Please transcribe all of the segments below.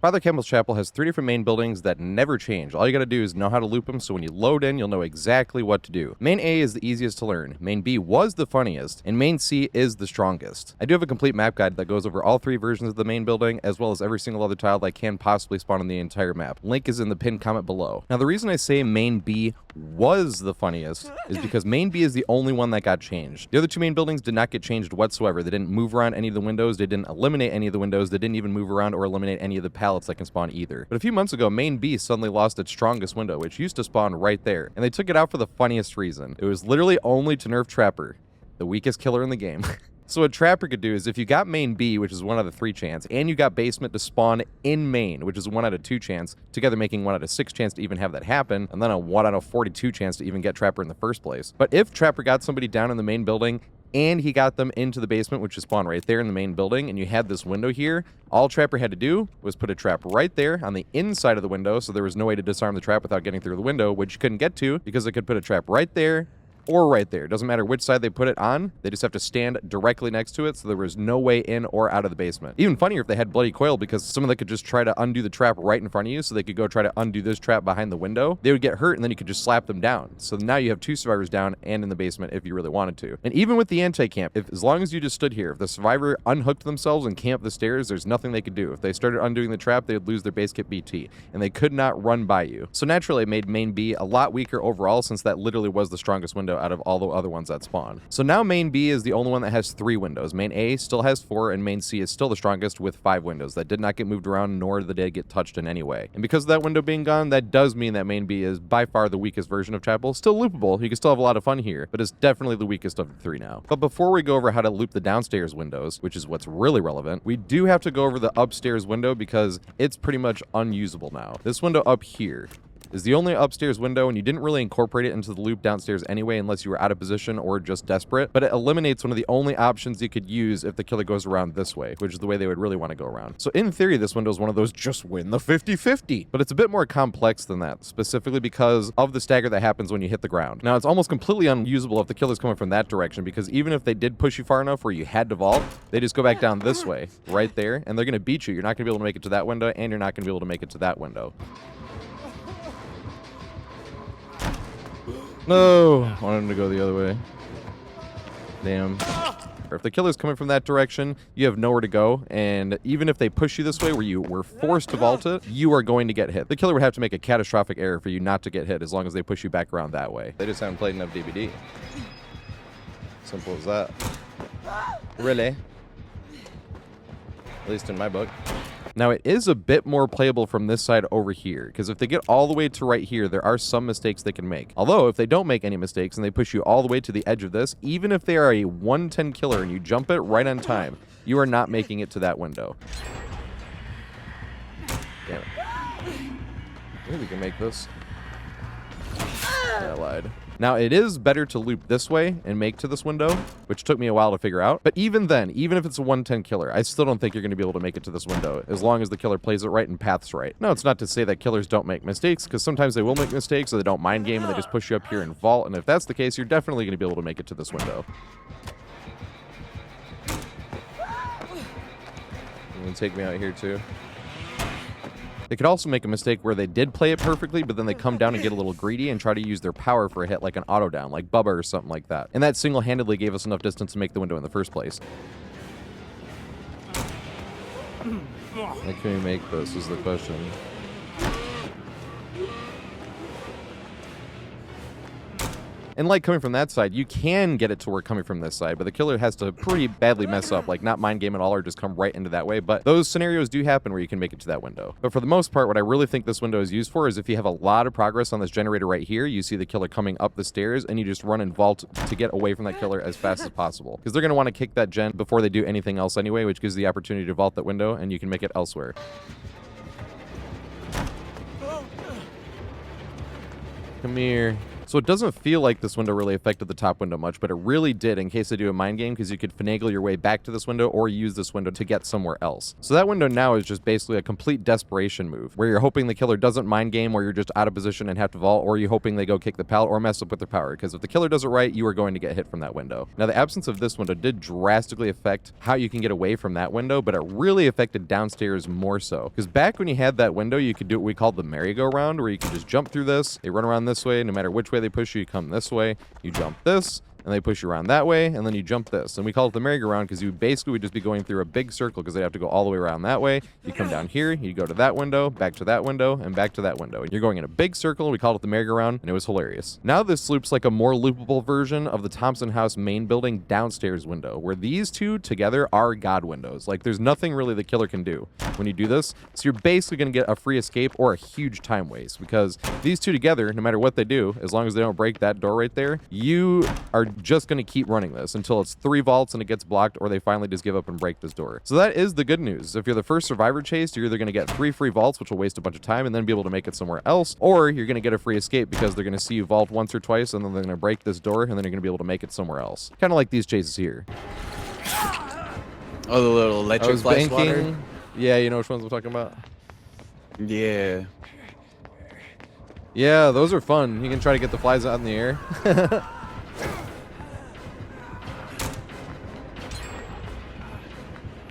Father Campbell's Chapel has 3 different main buildings that never change. All you gotta do is know how to loop them, so when you load in, you'll know exactly what to do. Main A is the easiest to learn, Main B was the funniest, and Main C is the strongest. I do have a complete map guide that goes over all 3 versions of the main building, as well as every single other tile that can possibly spawn in the entire map. Link is in the pinned comment below. Now the reason I say Main B was the funniest is because Main B is the only one that got changed. The other 2 main buildings did not get changed whatsoever. They didn't move around any of the windows, they didn't eliminate any of the windows, they didn't even move around or eliminate any of the pallets that can spawn either. But a few months ago, Main B suddenly lost its strongest window, which used to spawn right there, and they took it out for the funniest reason. It was literally only to nerf Trapper, the weakest killer in the game. So what Trapper could do is if you got Main B, which is 1 out of 3 chance, and you got Basement to spawn in Main, which is 1 out of 2 chance, together making 1 out of 6 chance to even have that happen, and then a 1 out of 42 chance to even get Trapper in the first place. But if Trapper got somebody down in the main building, and he got them into the basement, which is spawned right there in the main building, and you had this window here, all Trapper had to do was put a trap right there on the inside of the window, so there was no way to disarm the trap without getting through the window, which you couldn't get to because they could put a trap right there or right there. Doesn't matter which side they put it on, they just have to stand directly next to it, so there was no way in or out of the basement. Even funnier if they had bloody coil, because someone that could just try to undo the trap right in front of you, so they could go try to undo this trap behind the window, they would get hurt, and then you could just slap them down. So now you have 2 survivors down and in the basement if you really wanted to. And even with the anti-camp, as long as you just stood here, if the survivor unhooked themselves and camped the stairs, there's nothing they could do. If they started undoing the trap, they would lose their base kit BT, and they could not run by you. So naturally, it made Main B a lot weaker overall, since that literally was the strongest window out of all the other ones that spawn. So now Main B is the only one that has 3 windows. Main A still has 4, and Main C is still the strongest with 5 windows that did not get moved around, nor did they get touched in any way. And because of that window being gone, that does mean that Main B is by far the weakest version of Chapel. Still loopable, you can still have a lot of fun here, but it's definitely the weakest of the 3 now. But before we go over how to loop the downstairs windows, which is what's really relevant, we do have to go over the upstairs window because it's pretty much unusable now. This window up here is the only upstairs window, and you didn't really incorporate it into the loop downstairs anyway unless you were out of position or just desperate, but it eliminates one of the only options you could use if the killer goes around this way, which is the way they would really want to go around. So in theory, this window is one of those just win the 50-50, but it's a bit more complex than that, specifically because of the stagger that happens when you hit the ground. Now, it's almost completely unusable if the killer's coming from that direction, because even if they did push you far enough where you had to vault, they just go back down this way, right there, and they're going to beat you. You're not going to be able to make it to that window, and you're not going to be able to make it to that window. No, I wanted him to go the other way. Damn. Or if the killer's coming from that direction, you have nowhere to go, and even if they push you this way where you were forced to vault it, you are going to get hit. The killer would have to make a catastrophic error for you not to get hit as long as they push you back around that way. They just haven't played enough DVD. Simple as that. Really? At least in my book. Now, it is a bit more playable from this side over here, because if they get all the way to right here, there are some mistakes they can make. Although, if they don't make any mistakes and they push you all the way to the edge of this, even if they are a 110 killer and you jump it right on time, you are not making it to that window. Damn it. Maybe we can make this. Yeah, I lied. Now, it is better to loop this way and make to this window, which took me a while to figure out. But even then, even if it's a 110 killer, I still don't think you're going to be able to make it to this window, as long as the killer plays it right and paths right. Now, it's not to say that killers don't make mistakes, because sometimes they will make mistakes, or they don't mind game, and they just push you up here and vault. And if that's the case, you're definitely going to be able to make it to this window. You can take me out here, too. They could also make a mistake where they did play it perfectly, but then they come down and get a little greedy and try to use their power for a hit like an auto down, like Bubba or something like that. And that single-handedly gave us enough distance to make the window in the first place. How can we make this is the question. And like coming from that side, you can get it to work coming from this side, but the killer has to pretty badly mess up, like not mind game at all or just come right into that way. But those scenarios do happen where you can make it to that window. But for the most part, what I really think this window is used for is if you have a lot of progress on this generator right here, you see the killer coming up the stairs and you just run and vault to get away from that killer as fast as possible. Because they're going to want to kick that gen before they do anything else anyway, which gives the opportunity to vault that window and you can make it elsewhere. Come here. So it doesn't feel like this window really affected the top window much, but it really did in case they do a mind game, because you could finagle your way back to this window or use this window to get somewhere else. So that window now is just basically a complete desperation move, where you're hoping the killer doesn't mind game, or you're just out of position and have to vault, or you're hoping they go kick the pallet or mess up with their power, because if the killer does it right, you are going to get hit from that window. Now, the absence of this window did drastically affect how you can get away from that window, but it really affected downstairs more so, because back when you had that window, you could do what we called the merry-go-round, where you could just jump through this, they run around this way, no matter which way they push you, you come this way, you jump this, and they push you around that way, and then you jump this. And we call it the merry-go-round because you basically would just be going through a big circle, because they have to go all the way around that way. You come down here, you go to that window, back to that window, and back to that window. You're going in a big circle. We called it the merry-go-round, and it was hilarious. Now this loops like a more loopable version of the Thompson House main building downstairs window, where these two together are god windows. Like, there's nothing really the killer can do when you do this. So you're basically going to get a free escape or a huge time waste, because these two together, no matter what they do, as long as they don't break that door right there, you are just going to keep running this until it's 3 vaults and it gets blocked, or they finally just give up and break this door. So that is the good news. If you're the first survivor chase, you're either going to get 3 free vaults, which will waste a bunch of time and then be able to make it somewhere else, or you're going to get a free escape because they're going to see you vault once or twice and then they're going to break this door and then you're going to be able to make it somewhere else. Kind of like these chases here. Oh, the little electric flash water? Yeah, you know which ones I'm talking about? Yeah. Yeah, those are fun. You can try to get the flies out in the air.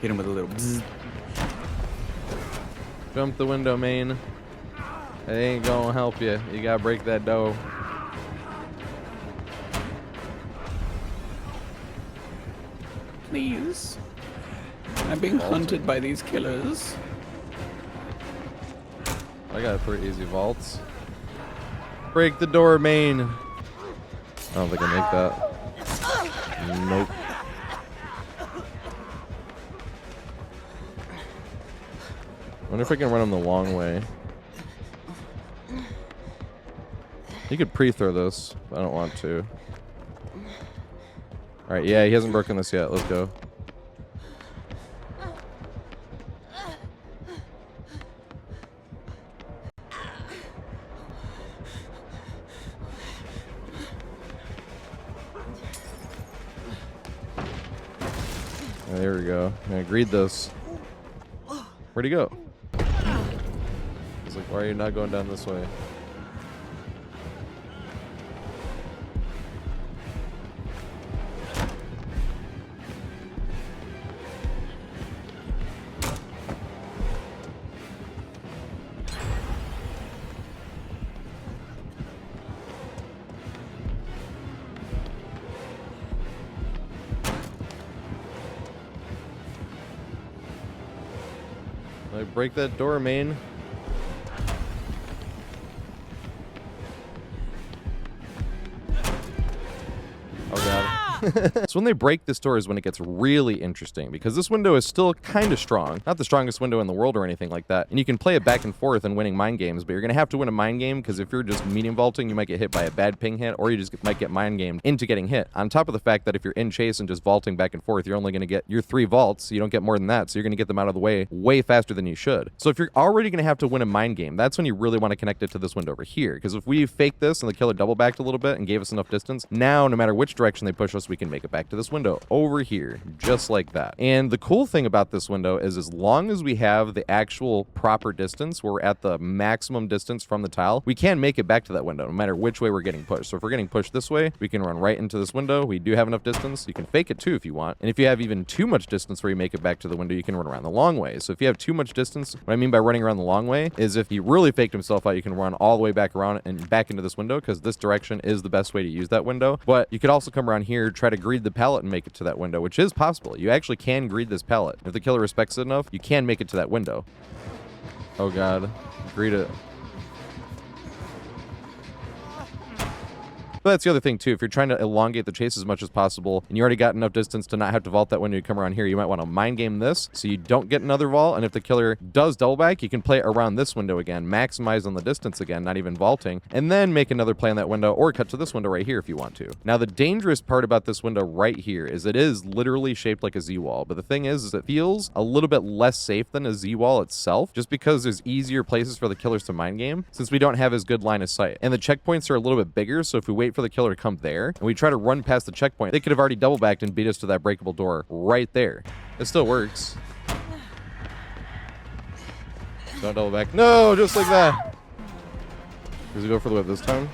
Hit him with a little bzzz. Jump the window, main. It ain't gonna help you. You gotta break that dough. Please. I'm being hunted by these killers. I got 3 easy vaults. Break the door, main. I don't think I make that. Nope. I wonder if I can run him the long way. You could pre-throw this, but I don't want to. Alright, yeah, he hasn't broken this yet. Let's go. There we go. I agreed this. Where'd he go? He's like, why are you not going down this way? Like, break that door, main. Oh god. So when they break this door is when it gets really interesting, because this window is still kind of strong. Not the strongest window in the world or anything like that. And you can play it back and forth and winning mind games, but you're going to have to win a mind game, because if you're just medium vaulting, you might get hit by a bad ping hit, or you just might get mind gamed into getting hit. On top of the fact that if you're in chase and just vaulting back and forth, you're only going to get your 3 vaults. You don't get more than that, so you're going to get them out of the way faster than you should. So if you're already going to have to win a mind game, that's when you really want to connect it to this window over here, because if we fake this and the killer double backed a little bit and gave us enough distance, now no matter which direction they push us, we can make it back to this window over here, just like that. And the cool thing about this window is, as long as we have the actual proper distance, we're at the maximum distance from the tile, we can make it back to that window no matter which way we're getting pushed. So if we're getting pushed this way, we can run right into this window. We do have enough distance. You can fake it too if you want. And if you have even too much distance where you make it back to the window, you can run around the long way. So if you have too much distance, what I mean by running around the long way is if he really faked himself out, you can run all the way back around and back into this window, because this direction is the best way to use that window. But you could also come around here, try to greed the pallet and make it to that window, which is possible. You actually can greed this pallet. If the killer respects it enough, you can make it to that window. Oh god. Greed it. But that's the other thing too. If you're trying to elongate the chase as much as possible and you already got enough distance to not have to vault that window, you come around here, you might want to mind game this so you don't get another vault. And if the killer does double back, you can play around this window again, maximize on the distance again, not even vaulting, and then make another play on that window or cut to this window right here if you want to. Now, the dangerous part about this window right here is it is literally shaped like a Z-wall. But the thing is it feels a little bit less safe than a Z-wall itself, just because there's easier places for the killers to mind game since we don't have as good line of sight. And the checkpoints are a little bit bigger, so if we wait for the killer to come there and we try to run past the checkpoint, they could have already double backed and beat us to that breakable door right there. It still works. Don't double back. No, just like that. Does he go for the whip this time?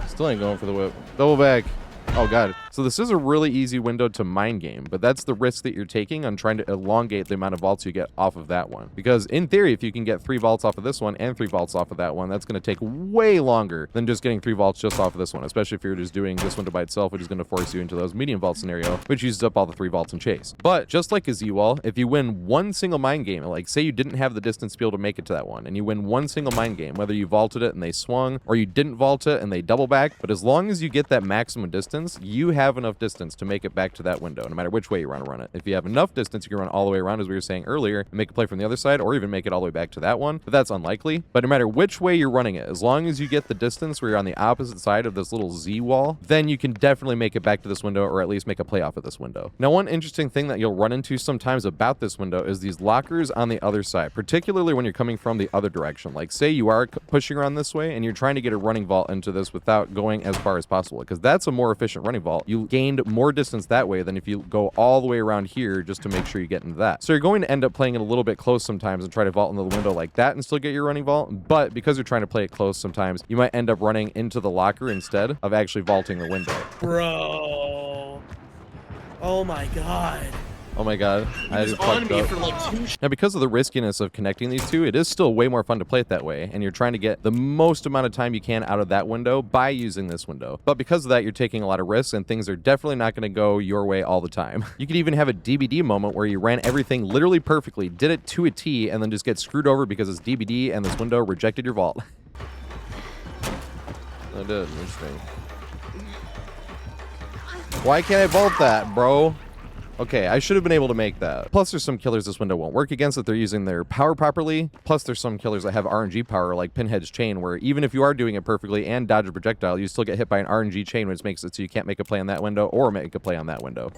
Still ain't going for the whip. Double back. Oh, God. So this is a really easy window to mind game, but that's the risk that you're taking on trying to elongate the amount of vaults you get off of that one. Because in theory, if you can get 3 vaults off of this one and 3 vaults off of that one, that's going to take way longer than just getting 3 vaults just off of this one, especially if you're just doing this window by itself, which is going to force you into those medium vault scenario, which uses up all the 3 vaults in chase. But just like a Z-wall, if you win one single mind game, like say you didn't have the distance to be able to make it to that one, and you win one single mind game, whether you vaulted it and they swung, or you didn't vault it and they double back, but as long as you get that maximum distance, you have enough distance to make it back to that window, no matter which way you want to run it. If you have enough distance, you can run all the way around, as we were saying earlier, and make a play from the other side, or even make it all the way back to that one, but that's unlikely. But no matter which way you're running it, as long as you get the distance where you're on the opposite side of this little Z wall, then you can definitely make it back to this window, or at least make a play off of this window. Now, one interesting thing that you'll run into sometimes about this window is these lockers on the other side, particularly when you're coming from the other direction. Like say you are pushing around this way and you're trying to get a running vault into this without going as far as possible, because that's a more efficient running vault. You gained more distance that way than if you go all the way around here just to make sure you get into that. So you're going to end up playing it a little bit close sometimes and try to vault into the window like that and still get your running vault. But because you're trying to play it close sometimes, you might end up running into the locker instead of actually vaulting the window. Bro. Oh my God. Oh my God. I just on fucked me up. for like 2 Now, because of the riskiness of connecting these two, it is still way more fun to play it that way, and you're trying to get the most amount of time you can out of that window by using this window. But because of that, you're taking a lot of risks, and things are definitely not going to go your way all the time. You could even have a DBD moment where you ran everything literally perfectly, did it to a T, and then just get screwed over because it's DBD and this window rejected your vault. I did. Interesting. Why can't I vault that, bro? Okay, I should have been able to make that. Plus, there's some killers this window won't work against if they're using their power properly. Plus, there's some killers that have RNG power, like Pinhead's chain, where even if you are doing it perfectly and dodge a projectile, you still get hit by an RNG chain, which makes it so you can't make a play on that window or make a play on that window.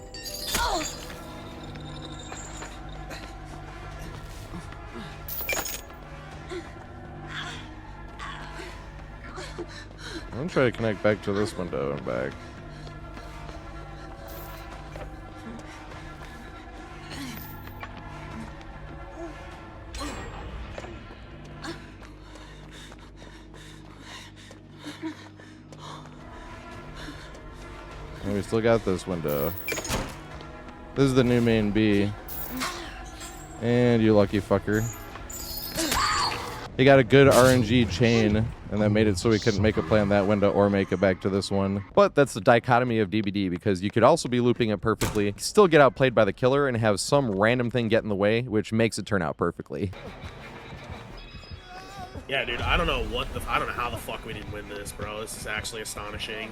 I'm gonna try to connect back to this window and back. And we still got this window. This is the new main B. And you lucky fucker. He got a good RNG chain, and that made it so we couldn't make a play on that window or make it back to this one. But that's the dichotomy of DBD, because you could also be looping it perfectly, still get outplayed by the killer, and have some random thing get in the way, which makes it turn out perfectly. Yeah, dude, I don't know how the fuck we didn't win this, bro. This is actually astonishing.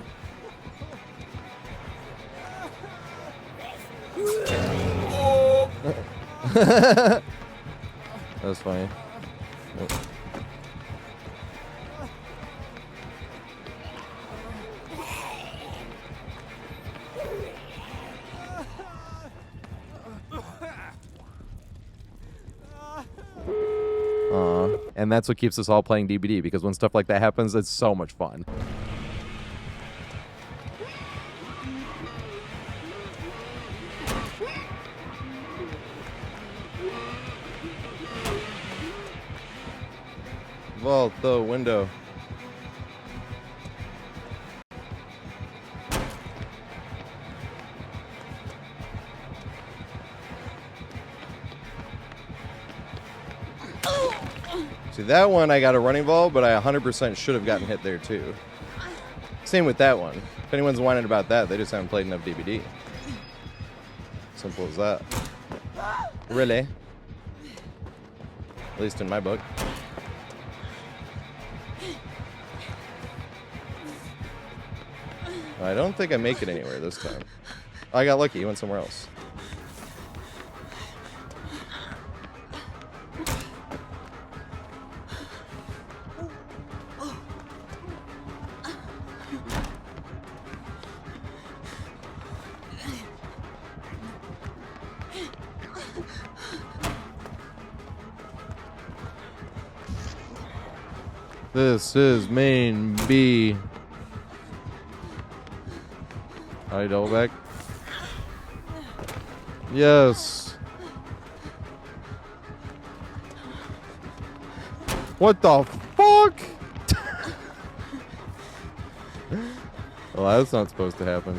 That's funny. And that's what keeps us all playing DBD, because when stuff like that happens, it's so much fun. Vault the window. See, that one I got a running vault, but I 100% should have gotten hit there too. Same with that one. If anyone's whining about that, they just haven't played enough DBD. Simple as that. Really? At least in my book. I don't think I make it anywhere this time. I got lucky. He went somewhere else. This is main B. I double back. Yes. What the fuck? Well, that's not supposed to happen.